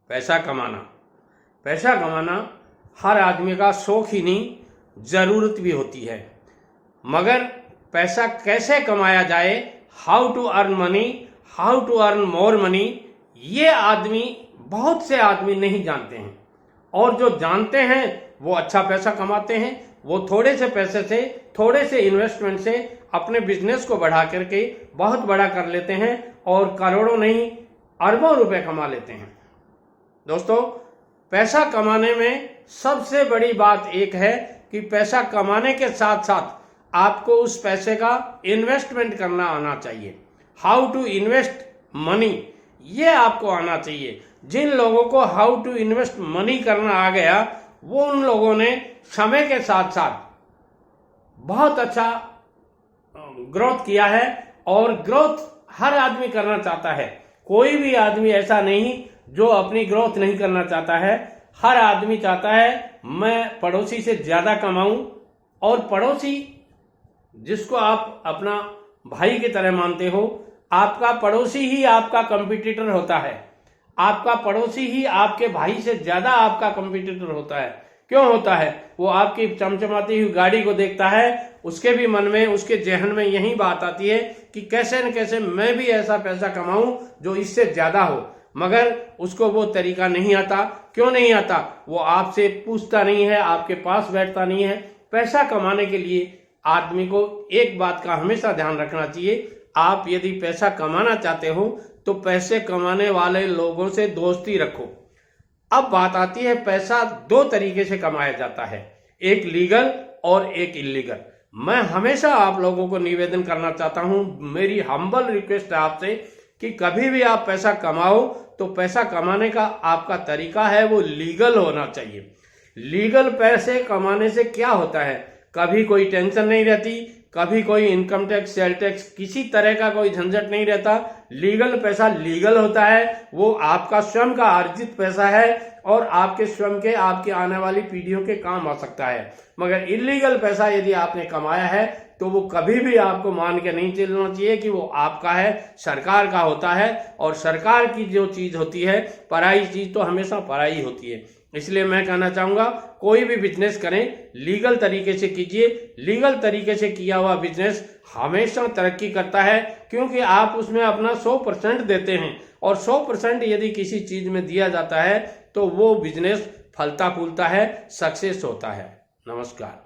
पैसा कमाना। पैसा कमाना हर आदमी का शौक ही नहीं, ज़रूरत भी होती है। मगर पैसा कैसे कमाया जाए, how to earn money, how to earn more money, ये बहुत से आदमी नहीं जानते हैं। और जो जानते हैं वो अच्छा पैसा कमाते हैं। वो थोड़े से पैसे से, थोड़े से इन्वेस्टमेंट से अपने बिजनेस को बढ़ा करके बहुत बड़ा कर लेते हैं और करोड़ों नहीं अरबों रुपए कमा लेते हैं। दोस्तों, पैसा कमाने में सबसे बड़ी बात एक है कि पैसा कमाने के साथ साथ आपको उस पैसे का इन्वेस्टमेंट करना आना चाहिए। हाउ टू इन्वेस्ट मनी, ये आपको आना चाहिए। जिन लोगों को हाउ टू इन्वेस्ट मनी करना आ गया, वो उन लोगों ने समय के साथ साथ बहुत अच्छा ग्रोथ किया है। और ग्रोथ हर आदमी करना चाहता है। कोई भी आदमी ऐसा नहीं जो अपनी ग्रोथ नहीं करना चाहता है। हर आदमी चाहता है मैं पड़ोसी से ज्यादा कमाऊं। और पड़ोसी जिसको आप अपना भाई की तरह मानते हो, आपका पड़ोसी ही आपका कंपटीटर होता है। आपका पड़ोसी ही आपके भाई से ज्यादा आपका कंपटीटर होता है। क्यों होता है? वो आपकी चमचमाती हुई गाड़ी को देखता है, उसके भी मन में, उसके जहन में यही बात आती है कि कैसे न कैसे मैं भी ऐसा पैसा कमाऊं जो इससे ज्यादा हो। मगर उसको वो तरीका नहीं आता। क्यों नहीं आता? वो आपसे पूछता नहीं है, आपके पास बैठता नहीं है। पैसा कमाने के लिए आदमी को एक बात का हमेशा ध्यान रखना चाहिए। आप यदि पैसा कमाना चाहते हो तो पैसे कमाने वाले लोगों से दोस्ती रखो। अब बात आती है, पैसा दो तरीके से कमाया जाता है, एक लीगल और एक इलीगल। मैं हमेशा आप लोगों को निवेदन करना चाहता हूं, मेरी हम्बल रिक्वेस्ट है आपसे कि कभी भी आप पैसा कमाओ तो पैसा कमाने का आपका तरीका है वो लीगल होना चाहिए। लीगल पैसे कमाने से क्या होता है, कभी कोई टेंशन नहीं रहती, कभी कोई इनकम टैक्स, सेल टैक्स, किसी तरह का कोई झंझट नहीं रहता। लीगल पैसा लीगल होता है, वो आपका स्वयं का अर्जित पैसा है और आपके स्वयं के, आपके आने वाली पीढ़ियों के काम आ सकता है। मगर इलीगल पैसा यदि आपने कमाया है तो वो कभी भी आपको मान के नहीं चलना चाहिए कि वो आपका है, सरकार का होता है। और सरकार की जो चीज होती है, पराई चीज तो हमेशा पराई होती है। इसलिए मैं कहना चाहूंगा, कोई भी बिजनेस करें लीगल तरीके से कीजिए। लीगल तरीके से किया हुआ बिजनेस हमेशा तरक्की करता है, क्योंकि आप उसमें अपना 100% देते हैं। और 100% यदि किसी चीज में दिया जाता है तो वो बिजनेस फलता फूलता है, सक्सेस होता है। नमस्कार।